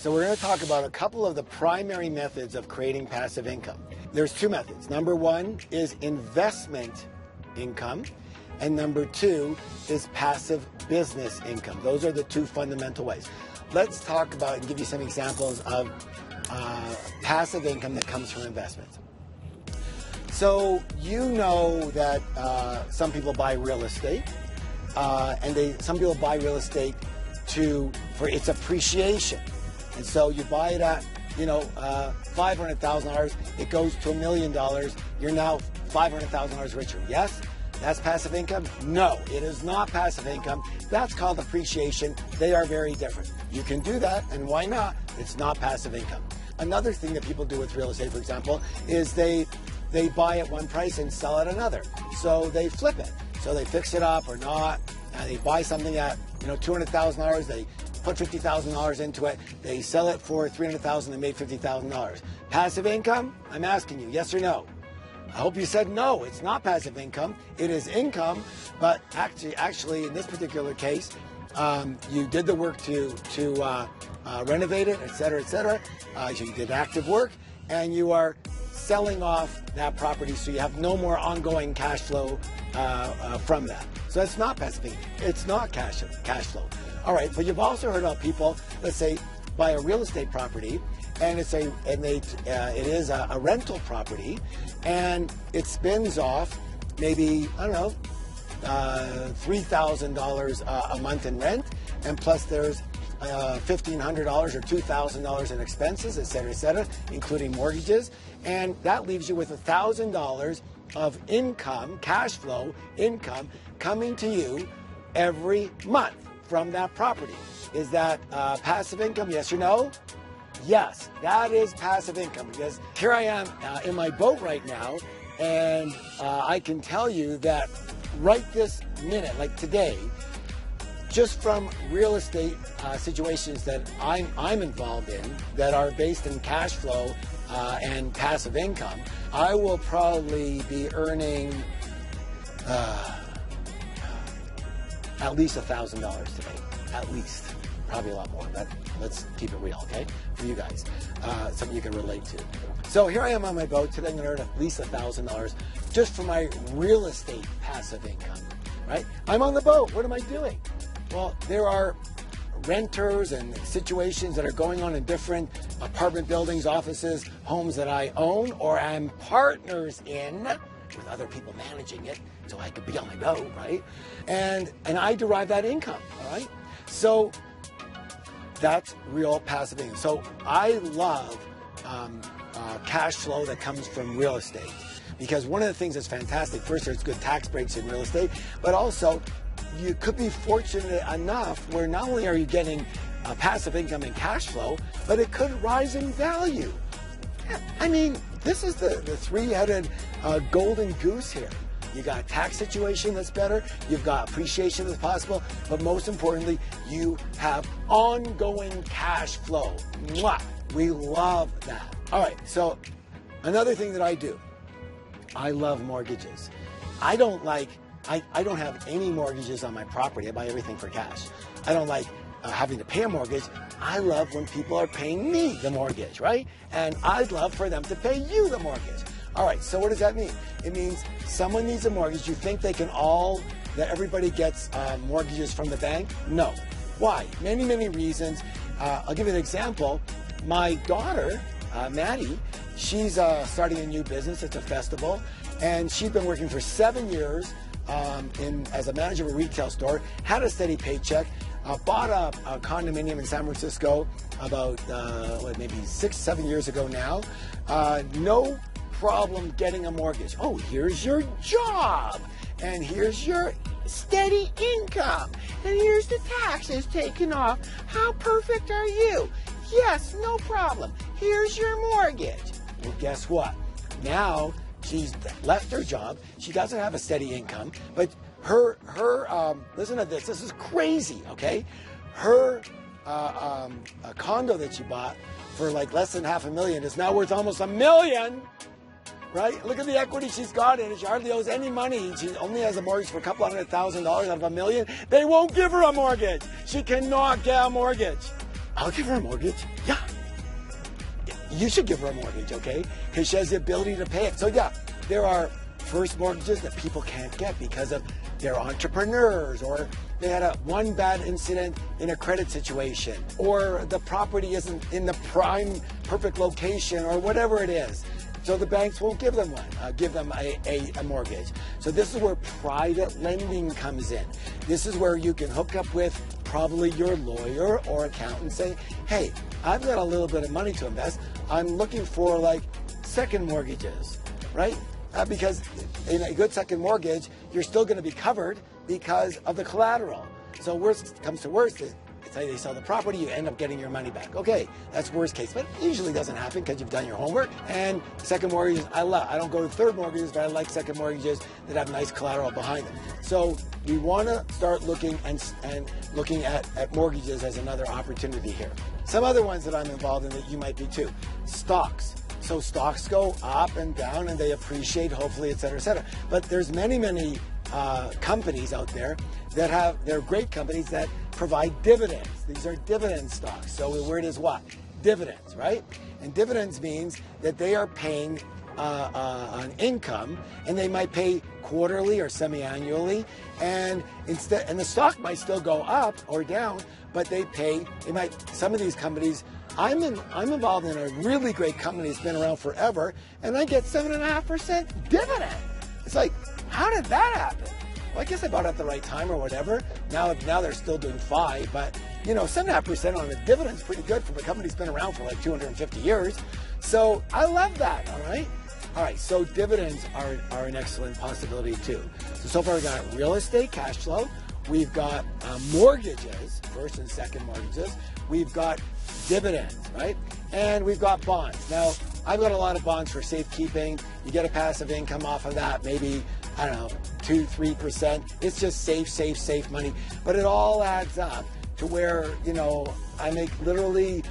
So we're going to talk about a couple of the primary methods of creating passive income. There's two methods. Number one is investment income, and number two is passive business income. Those are the two fundamental ways. Let's talk about and give you some examples of passive income that comes from investments. So you know that some people buy real estate, and some people buy real estate for its appreciation. And so you buy it at, $500,000. It goes to $1 million. You're now $500,000 richer. Yes, that's passive income. No, it is not passive income. That's called appreciation. They are very different. You can do that, and why not? It's not passive income. Another thing that people do with real estate, for example, is they buy at one price and sell at another. So they flip it. So they fix it up or not. And they buy something at $200,000. They put $50,000 into it. They sell it for $300,000. They made $50,000. Passive income? I'm asking you, yes or no? I hope you said no. It's not passive income. It is income, but actually, in this particular case, you did the work to renovate it, et cetera, et cetera. So you did active work, and you are selling off that property, so you have no more ongoing cash flow from that. So that's not passive income. It's not cash flow. All right, but you've also heard about people, let's say, buy a real estate property, and it is a rental property, and it spins off maybe, I don't know, $3,000 a month in rent, and plus there's $1,500 or $2,000 in expenses, et cetera, including mortgages, and that leaves you with $1,000 of income, cash flow income, coming to you every month from that property. Is that passive income, yes or no? Yes, that is passive income, because here I am in my boat right now, and I can tell you that right this minute, like today, just from real estate situations that I'm involved in that are based in cash flow and passive income, I will probably be earning at least $1,000 today. At least. Probably a lot more, but let's keep it real, okay? For you guys. Something you can relate to. So here I am on my boat. Today I'm going to earn at least $1,000 just for my real estate passive income, right? I'm on the boat. What am I doing? Well, there are renters and situations that are going on in different apartment buildings, offices, homes that I own or I'm partners in with other people managing it, so I could be on my boat, right? And I derive that income, all right? So that's real passive income. So I love cash flow that comes from real estate, because one of the things that's fantastic, first, there's good tax breaks in real estate, but also you could be fortunate enough where not only are you getting passive income and cash flow, but it could rise in value. I mean, this is the three-headed golden goose here. You got a tax situation that's better, you've got appreciation that's possible, but most importantly, you have ongoing cash flow. Mwah! We love that. All right, so another thing that I do, I love mortgages. I don't have any mortgages on my property. I buy everything for cash. I don't like having to pay a mortgage. I love when people are paying me the mortgage, right? And I'd love for them to pay you the mortgage. All right, so what does that mean? It means someone needs a mortgage. You think that everybody gets mortgages from the bank? No. Why? Many, many reasons. I'll give you an example. My daughter, Maddie, she's starting a new business. It's a festival. And she's been working for 7 years as a manager of a retail store, had a steady paycheck, bought a condominium in San Francisco about maybe 6-7 years ago now. No problem getting a mortgage. Oh, here's your job, and here's your steady income, and here's the taxes taken off. How perfect are you? Yes, no problem. Here's your mortgage. Well, guess what? Now she's left her job. She doesn't have a steady income, but her listen to this. This is crazy, okay? Her a condo that she bought for like less than $500,000 is now worth almost $1 million. Right? Look at the equity she's got in it. She hardly owes any money. She only has a mortgage for a couple $100,000 out of $1 million. They won't give her a mortgage. She cannot get a mortgage. I'll give her a mortgage. Yeah. You should give her a mortgage, okay? Because she has the ability to pay it. So yeah, there are first mortgages that people can't get because of they're entrepreneurs, or they had one bad incident in a credit situation, or the property isn't in the prime perfect location, or whatever it is. So the banks won't give them one, give them a mortgage. So this is where private lending comes in. This is where you can hook up with probably your lawyer or accountant, say, hey, I've got a little bit of money to invest. I'm looking for like second mortgages, right? Because in a good second mortgage, you're still going to be covered because of the collateral. So worst comes to worst, say they sell the property, you end up getting your money back. Okay, that's worst case, but it usually doesn't happen because you've done your homework. And second mortgages, I don't go to third mortgages, but I like second mortgages that have nice collateral behind them. So we want to start looking and looking at mortgages as another opportunity here. Some other ones that I'm involved in that you might be too. Stocks. So stocks go up and down and they appreciate, hopefully, et cetera, et cetera. But there's many companies out there that they're great companies that provide dividends. These are dividend stocks. So the word is what? Dividends, right? And dividends means that they are paying an income, and they might pay quarterly or semi-annually, and the stock might still go up or down, but some of these companies, I'm involved in a really great company that's been around forever, and I get 7.5% dividend. It's like, how did that happen? Well, I guess I bought it at the right time or whatever. Now they're still doing 5%, but 7.5% on a dividend is pretty good from a company that's been around for like 250 years. So I love that, all right? All right, so dividends are an excellent possibility too. So far we've got real estate cash flow. We've got mortgages, first and second mortgages. We've got dividends, right? And we've got bonds. Now, I've got a lot of bonds for safekeeping. You get a passive income off of that, maybe, 2-3%. It's just safe money. But it all adds up to where, I make literally,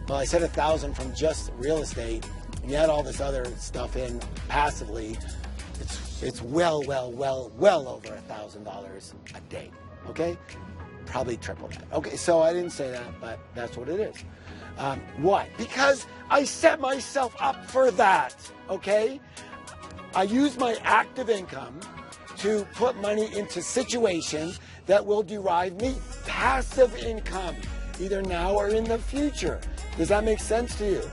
well, I said 1,000 from just real estate, and you add all this other stuff in passively, it's well over $1,000 a day, okay? Probably triple that. Okay, so I didn't say that, but that's what it is. Why? Because I set myself up for that, okay? I use my active income to put money into situations that will derive me passive income, either now or in the future. Does that make sense to you?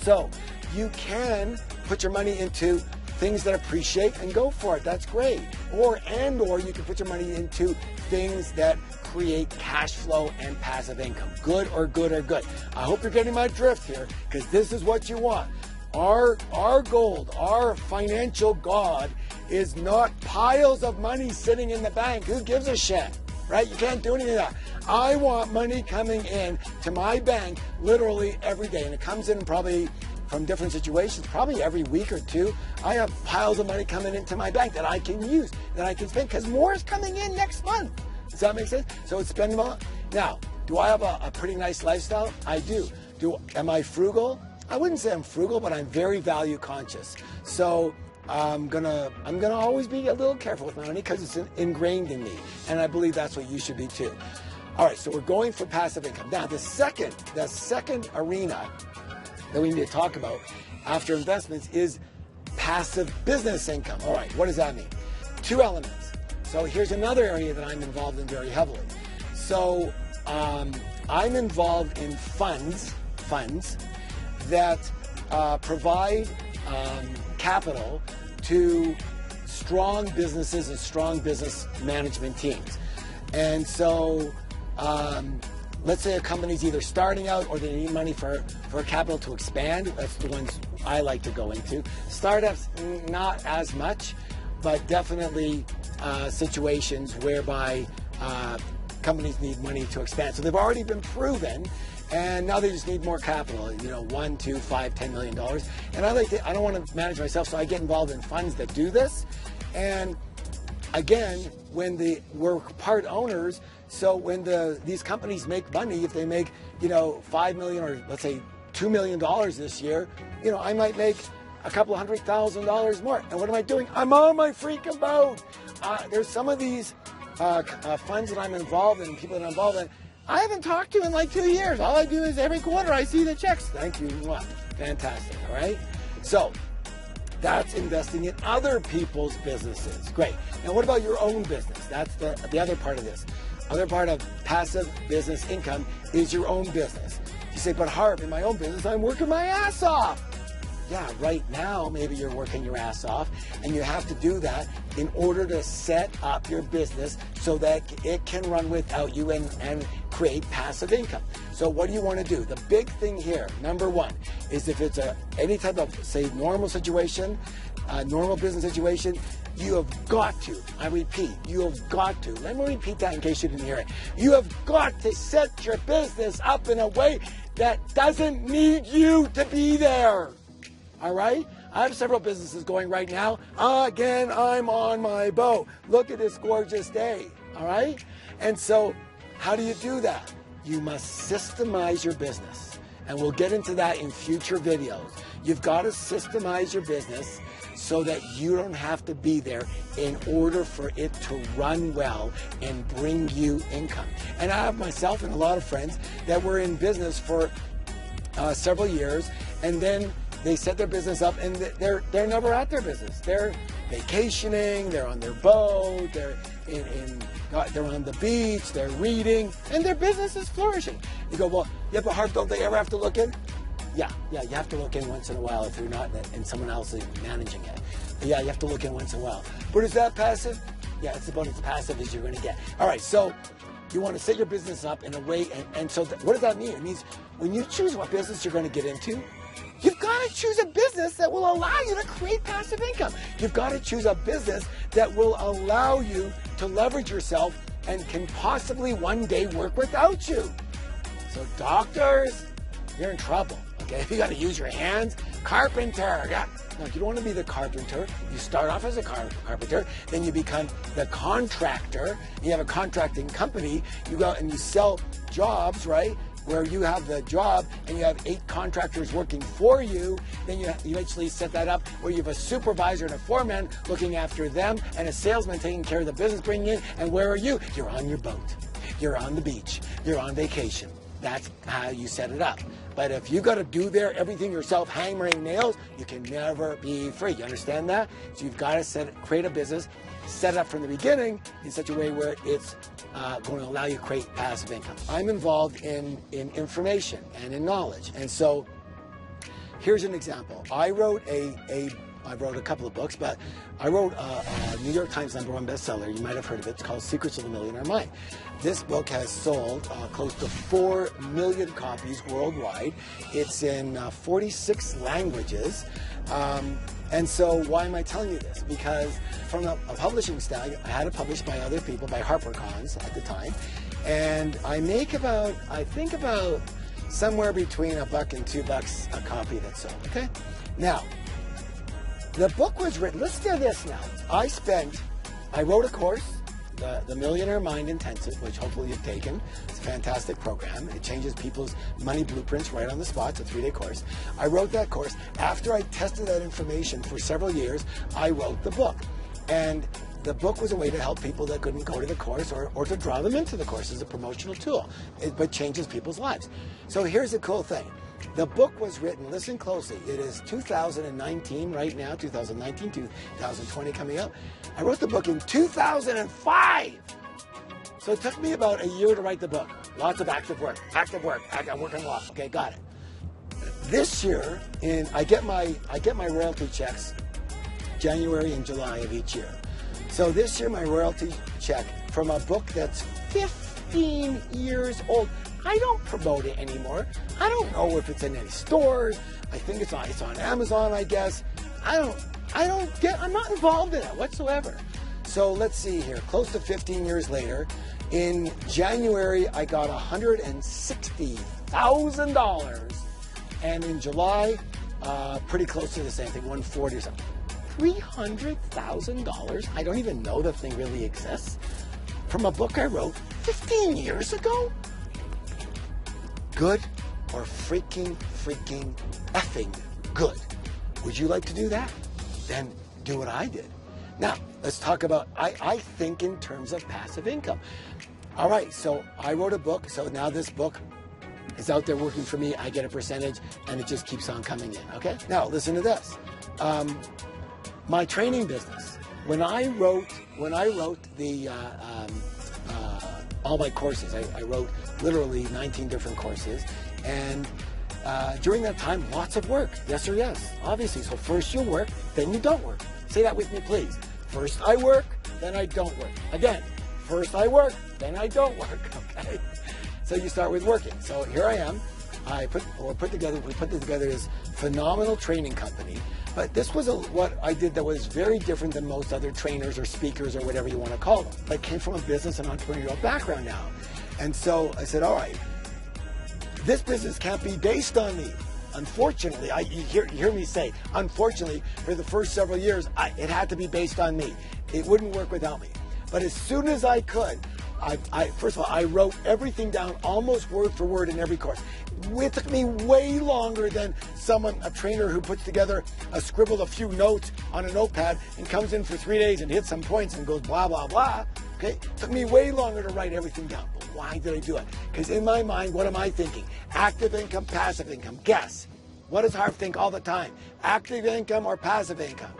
So you can put your money into things that appreciate and go for it. That's great. Or you can put your money into things that create cash flow and passive income. Good. I hope you're getting my drift here, because this is what you want. Our gold, our financial god, is not piles of money sitting in the bank. Who gives a shit, right? You can't do anything like that. I want money coming in to my bank literally every day, and it comes in probably from different situations, probably every week or two. I have piles of money coming into my bank that I can use, that I can spend, because more is coming in next month. Does that make sense? So it's spendable. Now, do I have a pretty nice lifestyle? I do. Am I frugal? I wouldn't say I'm frugal, but I'm very value conscious. So I'm gonna always be a little careful with my money because it's ingrained in me, and I believe that's what you should be too. All right, so we're going for passive income. Now, the second arena that we need to talk about after investments is passive business income. All right, what does that mean? 2 elements. So here's another area that I'm involved in very heavily. So I'm involved in funds that provide capital to strong businesses and strong business management teams. And so let's say a company's either starting out or they need money for capital to expand. That's the ones I like to go into. Startups, not as much, but definitely situations whereby companies need money to expand. So they've already been proven, and now they just need more capital, $1, $2, $5, $10 million. And I don't want to manage myself, so I get involved in funds that do this. And again, we're part owners, so when these companies make money, if they make, $5 million or let's say $2 million this year, I might make a couple $100,000 more. And what am I doing? I'm on my freaking boat. There's some of these funds that I'm involved in, people that I'm involved in, I haven't talked to in like 2 years. All I do is every quarter I see the checks. Thank you. Mwah. Fantastic. All right. So that's investing in other people's businesses. Great. Now, what about your own business? That's the other part of this. Other part of passive business income is your own business. You say, but Harv, in my own business, I'm working my ass off. Yeah, right now, maybe you're working your ass off, and you have to do that in order to set up your business so that it can run without you and create passive income. So what do you want to do? The big thing here, number one, is if it's any type of, say, normal situation, normal business situation, you have got to, I repeat, you have got to, let me repeat that in case you didn't hear it. You have got to set your business up in a way that doesn't need you to be there. All right? I have several businesses going right now. Again, I'm on my boat. Look at this gorgeous day. All right? And so how do you do that? You must systemize your business. And we'll get into that in future videos. You've got to systemize your business so that you don't have to be there in order for it to run well and bring you income. And I have myself and a lot of friends that were in business for several years, and then they set their business up and they're never at their business. They're vacationing, they're on their boat, they're on the beach, they're reading, and their business is flourishing. You go, well, yeah, but Harv, don't they ever have to look in? Yeah, you have to look in once in a while if you're not and someone else is managing it. But yeah, you have to look in once in a while. But is that passive? Yeah, it's about as passive as you're going to get. All right, so you want to set your business up in a way, and so what does that mean? It means when you choose what business you're going to get into, you've got to choose a business that will allow you to create passive income. You've got to choose a business that will allow you to leverage yourself and can possibly one day work without you. So doctors, you're in trouble, okay? You got to use your hands. Carpenter, yeah. No, you don't want to be the carpenter. You start off as a carpenter, then you become the contractor. You have a contracting company. You go and you sell jobs, right? Where you have the job and you have 8 contractors working for you, then you eventually set that up where you have a supervisor and a foreman looking after them and a salesman taking care of the business bringing in. And where are you? You're on your boat. You're on the beach. You're on vacation. That's how you set it up. But if you got to do everything yourself, hammering nails, you can never be free. You understand that? So you've got to create a business, set it up from the beginning in such a way where it's going to allow you to create passive income. I'm involved in information and in knowledge. And so here's an example. I wrote a couple of books, but I wrote a New York Times #1 bestseller. You might have heard of it. It's called Secrets of the Millionaire Mind. This book has sold close to 4 million copies worldwide. It's in 46 languages. And so why am I telling you this? Because from a publishing style, I had it published by other people, by HarperCollins at the time. And I make about somewhere between $1 and $2 a copy that's sold, okay? Now, the book was written, listen to this now. I wrote a course, the Millionaire Mind Intensive, which hopefully you've taken. It's a fantastic program. It changes people's money blueprints right on the spot. It's a 3-day course. I wrote that course. After I tested that information for several years, I wrote the book. And the book was a way to help people that couldn't go to the course or to draw them into the course as a promotional tool. But changes people's lives. So here's the cool thing. The book was written, listen closely, it is 2019 right now, 2019, 2020 coming up. I wrote the book in 2005. So it took me about a year to write the book. Lots of active work, I'm working a lot. Okay, got it. This year, I get my royalty checks January and July of each year. So this year, my royalty check from a book that's 15 years old. I don't promote it anymore. I don't know if it's in any stores. I think it's on Amazon, I guess. I'm not involved in it whatsoever. So let's see here, close to 15 years later, in January, I got $160,000. And in July, pretty close to the same thing, 140 or something. $300,000? I don't even know the thing really exists. From a book I wrote 15 years ago? Good or freaking effing good. Would you like to do that? Then do what I did. Now, let's talk about, I think in terms of passive income. All right, so I wrote a book. So now this book is out there working for me. I get a percentage, and it just keeps on coming in. Okay. Now listen to this. My training business. When I wrote the all my courses, I wrote literally 19 different courses, and during that time, lots of work. Yes or yes, obviously. So first you work, then you don't work. Say that with me, please. First I work, then I don't work. Again, first I work, then I don't work. Okay. So you start with working. So here I am. We put together this phenomenal training company. But this was what I did that was very different than most other trainers or speakers or whatever you want to call them. I came from a business and entrepreneurial background now. And so I said, all right, this business can't be based on me. Unfortunately, you hear me say, unfortunately, for the first several years, it had to be based on me. It wouldn't work without me. But as soon as I could, first of all, I wrote everything down almost word for word in every course. It took me way longer than a trainer who puts together, scribbled a few notes on a notepad and comes in for 3 days and hits some points and goes blah, blah, blah. Okay, it took me way longer to write everything down. But why did I do it? Because in my mind, what am I thinking? Active income, passive income. Guess. What does Harv think all the time? Active income or passive income?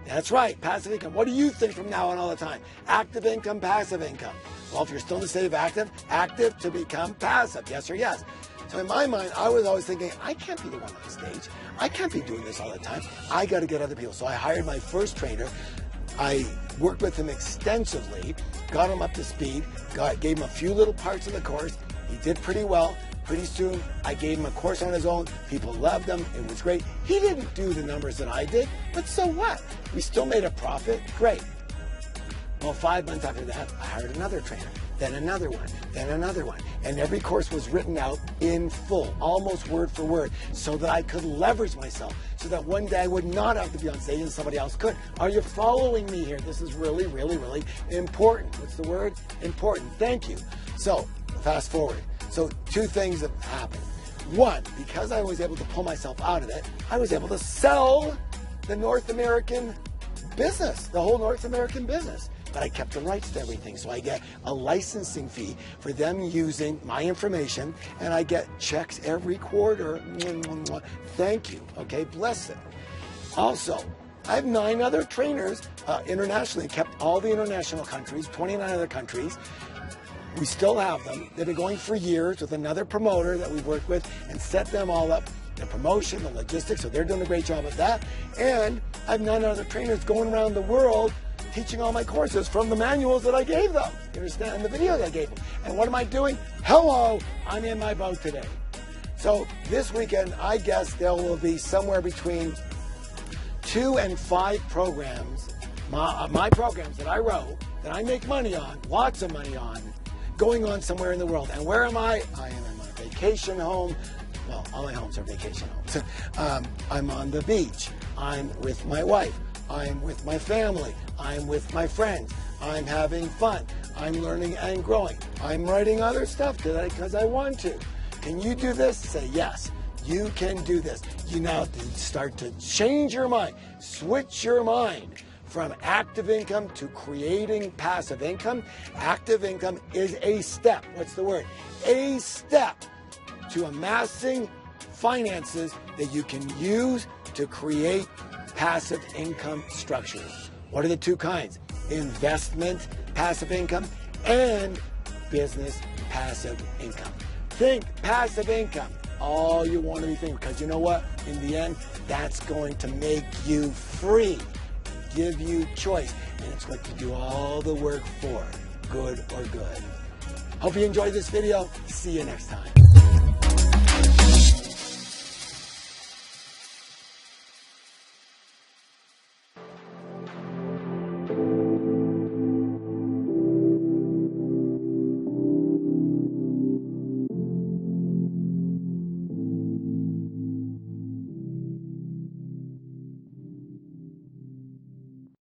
That's right, passive income. What do you think from now on all the time? Active income, passive income. Well, if you're still in the state of active to become passive, yes or yes. So in my mind, I was always thinking, I can't be the one on stage. I can't be doing this all the time. I got to get other people. So I hired my first trainer. I worked with him extensively, got him up to speed, gave him a few little parts of the course. He did pretty well. Pretty soon, I gave him a course on his own. People loved him. It was great. He didn't do the numbers that I did, but so what? We still made a profit. Great. Well, 5 months after that, I hired another trainer, then another one, then another one. And every course was written out in full, almost word for word, so that I could leverage myself, so that one day I would not have to be on stage and somebody else could. Are you following me here? This is really, really, really important. What's the word? Important. Thank you. So, fast forward. So, 2 things have happened. One, because I was able to pull myself out of it, I was able to sell the North American business, the whole North American business. But I kept the rights to everything, so I get a licensing fee for them using my information, and I get checks every quarter. Thank you. Okay, bless it. Also, I have 9 other trainers internationally, kept all the international countries, 29 other countries. We still have them. They've been going for years with another promoter that we've worked with and set them all up. The promotion, the logistics, so they're doing a great job of that. And I have 9 other trainers going around the world teaching all my courses from the manuals that I gave them. You understand? The videos I gave them. And what am I doing? Hello, I'm in my boat today. So this weekend, I guess there will be somewhere between 2 and 5 programs, my programs that I wrote, that I make money on, lots of money on, going on somewhere in the world. And where am I? I am in my vacation home. Well, all my homes are vacation homes. I'm on the beach. I'm with my wife. I'm with my family. I'm with my friends. I'm having fun. I'm learning and growing. I'm writing other stuff because I want to. Can you do this? Say yes. You can do this. You now have to start to change your mind. Switch your mind from active income to creating passive income. Active income is a step. What's the word? A step to amassing finances that you can use to create passive income structures. What are the 2 kinds? Investment passive income and business passive income. Think passive income. All you want to be thinking, because you know what? In the end, that's going to make you free, give you choice, and it's going to do all the work for good or good. Hope you enjoyed this video. See you next time.